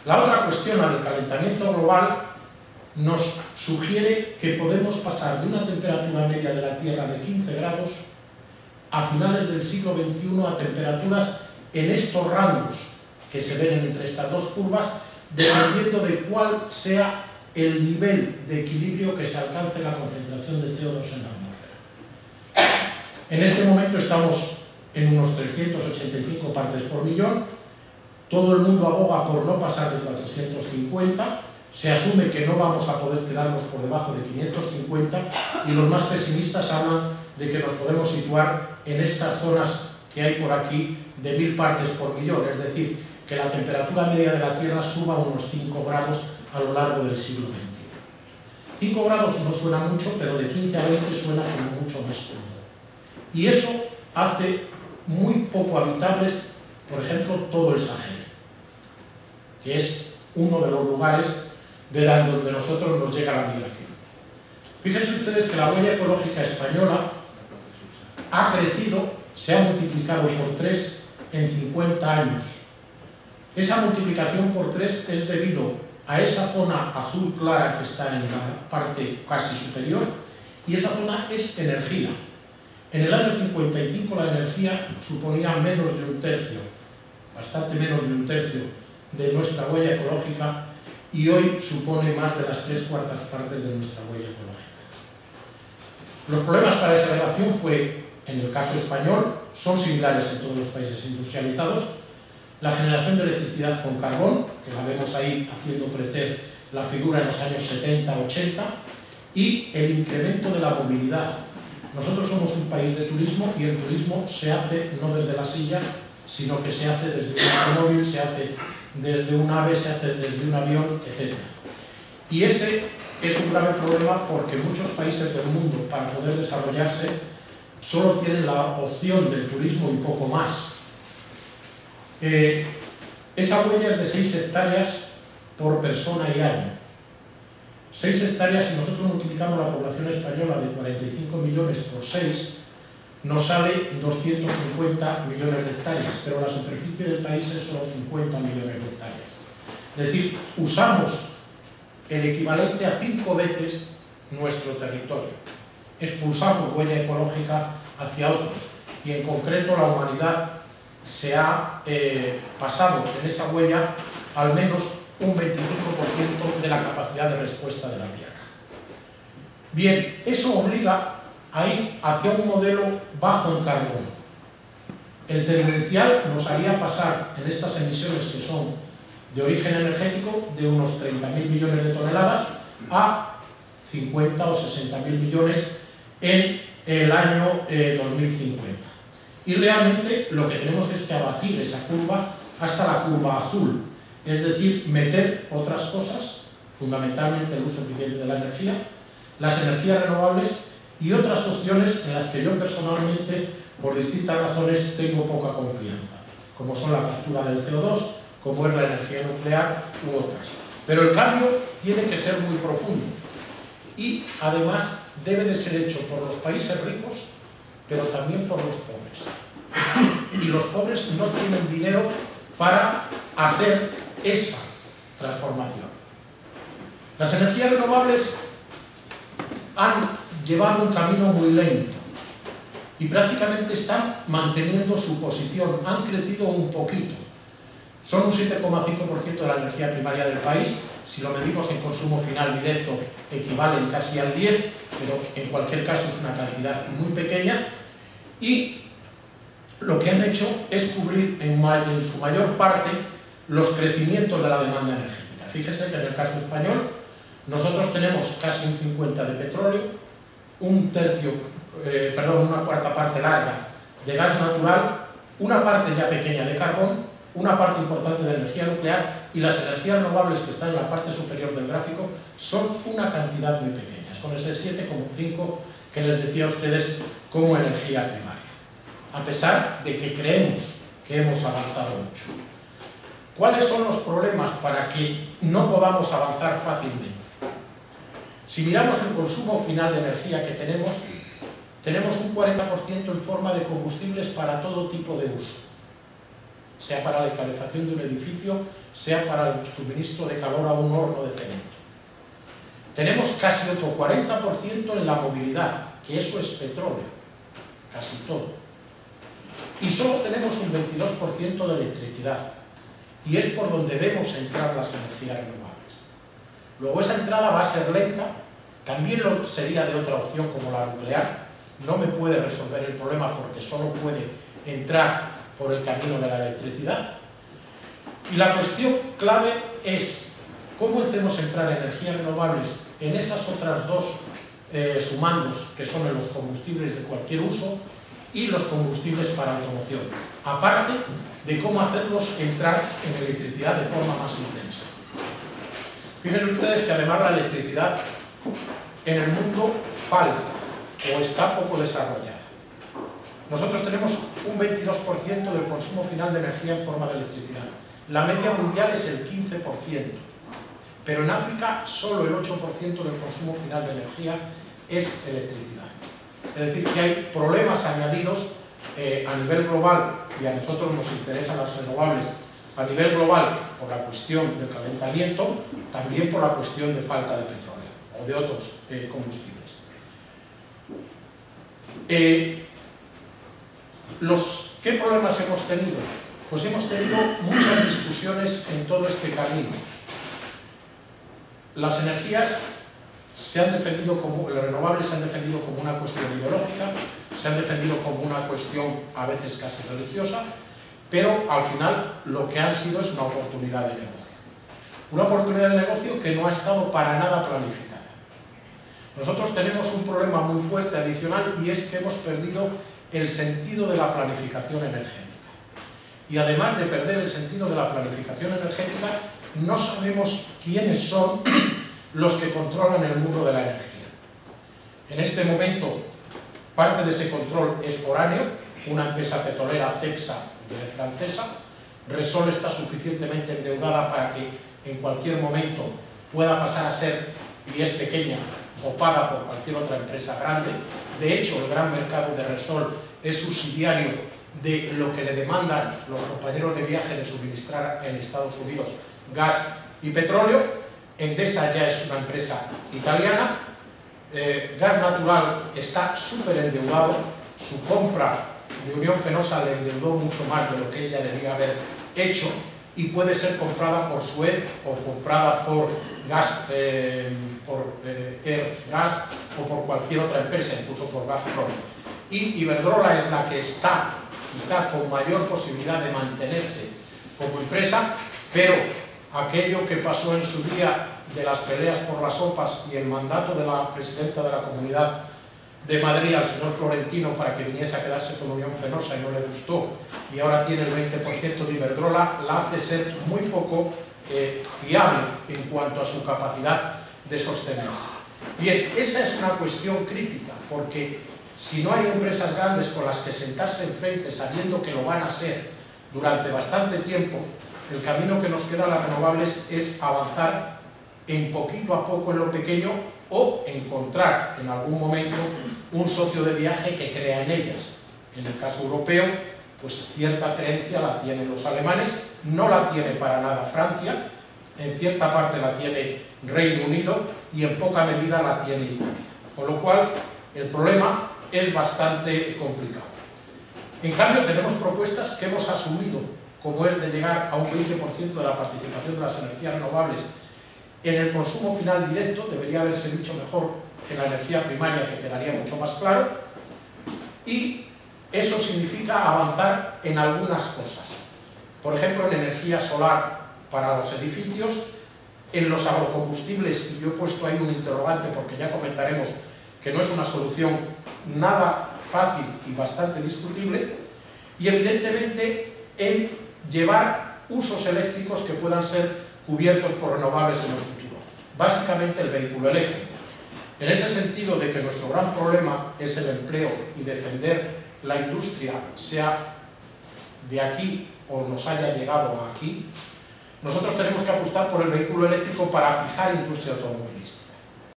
La otra cuestión, la del calentamiento global, nos sugiere que podemos pasar de una temperatura media de la Tierra de 15 grados a finales del siglo XXI a temperaturas en estos rangos que se ven entre estas dos curvas, dependiendo de cuál sea el nivel de equilibrio que se alcance la concentración de CO2 en la atmósfera. En este momento estamos en unos 385 partes por millón, todo el mundo aboga por no pasar de 450, se asume que no vamos a poder quedarnos por debajo de 550 y los más pesimistas hablan de que nos podemos situar en estas zonas que hay por aquí de 1000 partes por millón, es decir, que la temperatura media de la Tierra suba unos 5 grados a lo largo del siglo XXI. 5 grados no suena mucho, pero de 15 a 20 suena como mucho más cómodo. Y eso hace muy poco habitables, por ejemplo, todo el Sahel, que es uno de los lugares de donde nosotros nos llega la migración. Fíjense ustedes que la huella ecológica española ha crecido, se ha multiplicado por 3 en 50 años. Esa multiplicación por 3 es debido a esa zona azul clara que está en la parte casi superior, y esa zona es energía. En el año 55 la energía suponía menos de un tercio, bastante menos de un tercio de nuestra huella ecológica, y hoy supone más de las 3/4 partes de nuestra huella ecológica. Los problemas para esa relación en el caso español, son similares en todos los países industrializados. La generación de electricidad con carbón, que la vemos ahí haciendo crecer la figura en los años 70-80, y el incremento de la movilidad. Nosotros somos un país de turismo y el turismo se hace no desde la silla, sino que se hace desde un automóvil, se hace desde un ave, se hace desde un avión, etc. Y ese es un grave problema porque muchos países del mundo, para poder desarrollarse, solo tienen la opción del turismo y poco más. Esa huella es de 6 hectáreas por persona y año. 6 hectáreas, si nosotros multiplicamos la población española de 45 millones por 6, nos sale 250 millones de hectáreas, pero la superficie del país es solo 50 millones de hectáreas. Es decir, usamos el equivalente a 5 veces nuestro territorio. Expulsamos huella ecológica hacia otros, y en concreto la humanidad se ha pasado en esa huella al menos un 25% de la capacidad de respuesta de la Tierra. Bien, eso obliga a ir hacia un modelo bajo en carbono. El tendencial nos haría pasar en estas emisiones que son de origen energético de unos 30.000 millones de toneladas a 50 o 60.000 millones en el año 2050. Y realmente lo que tenemos es que abatir esa curva hasta la curva azul, es decir, meter otras cosas, fundamentalmente el uso eficiente de la energía, las energías renovables y otras opciones en las que yo personalmente, por distintas razones, tengo poca confianza, como son la captura del CO2, como es la energía nuclear u otras. Pero el cambio tiene que ser muy profundo y además debe de ser hecho por los países ricos, pero también por los pobres. Y los pobres no tienen dinero para hacer esa transformación. Las energías renovables han llevado un camino muy lento y prácticamente están manteniendo su posición, han crecido un poquito. Son un 7,5% de la energía primaria del país, si lo medimos en consumo final directo equivalen casi al 10%, pero en cualquier caso es una cantidad muy pequeña, y lo que han hecho es cubrir en su mayor parte los crecimientos de la demanda energética. Fíjense que en el caso español nosotros tenemos casi un 50% de petróleo, una cuarta parte larga de gas natural, una parte ya pequeña de carbón, una parte importante de energía nuclear, y las energías renovables que están en la parte superior del gráfico son una cantidad muy pequeña, son ese 7,5% que les decía a ustedes como energía primaria, a pesar de que creemos que hemos avanzado mucho. ¿Cuáles son los problemas para que no podamos avanzar fácilmente? Si miramos el consumo final de energía que tenemos un 40% en forma de combustibles para todo tipo de uso. sea para la calefacción de un edificio, sea para el suministro de calor a un horno de cemento. Tenemos casi otro 40% en la movilidad, que eso es petróleo, casi todo. Y solo tenemos un 22% de electricidad, y es por donde debemos entrar las energías renovables. Luego esa entrada va a ser lenta, también lo sería de otra opción como la nuclear, no me puede resolver el problema porque solo puede entrar por el camino de la electricidad. Y la cuestión clave es cómo hacemos entrar energías renovables en esas otras dos sumandos que son en los combustibles de cualquier uso y los combustibles para automoción, aparte de cómo hacerlos entrar en electricidad de forma más intensa. Fíjense ustedes que además la electricidad en el mundo falta o está poco desarrollada. Nosotros tenemos un 22% del consumo final de energía en forma de electricidad. La media mundial es el 15%, pero en África solo el 8% del consumo final de energía es electricidad. Es decir, que hay problemas añadidos a nivel global, y a nosotros nos interesan las renovables a nivel global por la cuestión del calentamiento, también por la cuestión de falta de petróleo o de otros combustibles. ¿Qué problemas hemos tenido? Pues hemos tenido muchas discusiones en todo este camino. Las energías se han defendido como, las renovables se han defendido como una cuestión ideológica, se han defendido como una cuestión a veces casi religiosa, pero al final lo que han sido es una oportunidad de negocio. Una oportunidad de negocio que no ha estado para nada planificada. Nosotros tenemos un problema muy fuerte adicional y es que hemos perdido el sentido de la planificación energética. Y además de perder el sentido de la planificación energética, no sabemos quiénes son los que controlan el mundo de la energía. En este momento, parte de ese control es foráneo, una empresa petrolera, Cepsa, francesa. Repsol está suficientemente endeudada para que en cualquier momento pueda pasar a ser, y es pequeña, copada por cualquier otra empresa grande. De hecho, el gran mercado de Repsol es subsidiario de lo que le demandan los compañeros de viaje de suministrar en Estados Unidos gas y petróleo. Endesa ya es una empresa italiana. Gas Natural está súper endeudado. Su compra de Unión Fenosa le endeudó mucho más de lo que ella debía haber hecho y puede ser comprada por Suez o comprada por Gas o por cualquier otra empresa, incluso por Gazprom. Y Iberdrola es la que está quizá con mayor posibilidad de mantenerse como empresa, pero aquello que pasó en su día de las peleas por las OPAs y el mandato de la presidenta de la Comunidad de Madrid al señor Florentino para que viniese a quedarse con Unión Fenosa y no le gustó, y ahora tiene el 20% de Iberdrola, la hace ser muy poco fiable en cuanto a su capacidad de sostenerse. Bien, esa es una cuestión crítica, porque si no hay empresas grandes con las que sentarse enfrente sabiendo que lo van a ser durante bastante tiempo, el camino que nos queda a las renovables es avanzar en poquito a poco en lo pequeño o encontrar en algún momento un socio de viaje que crea en ellas. En el caso europeo, pues cierta creencia la tienen los alemanes, no la tiene para nada Francia, en cierta parte la tiene Reino Unido y en poca medida la tiene Italia. Con lo cual, el problema es bastante complicado. En cambio, tenemos propuestas que hemos asumido, como es de llegar a un 20% de la participación de las energías renovables en el consumo final directo, debería haberse dicho mejor en la energía primaria, que quedaría mucho más claro, y eso significa avanzar en algunas cosas. Por ejemplo, en energía solar para los edificios, en los agrocombustibles, y yo he puesto ahí un interrogante porque ya comentaremos que no es una solución nada fácil y bastante discutible, y evidentemente en llevar usos eléctricos que puedan ser cubiertos por renovables en el futuro. Básicamente el vehículo eléctrico. En ese sentido de que nuestro gran problema es el empleo y defender la industria, sea de aquí o nos haya llegado aquí, nosotros tenemos que apostar por el vehículo eléctrico para fijar industria automovilística.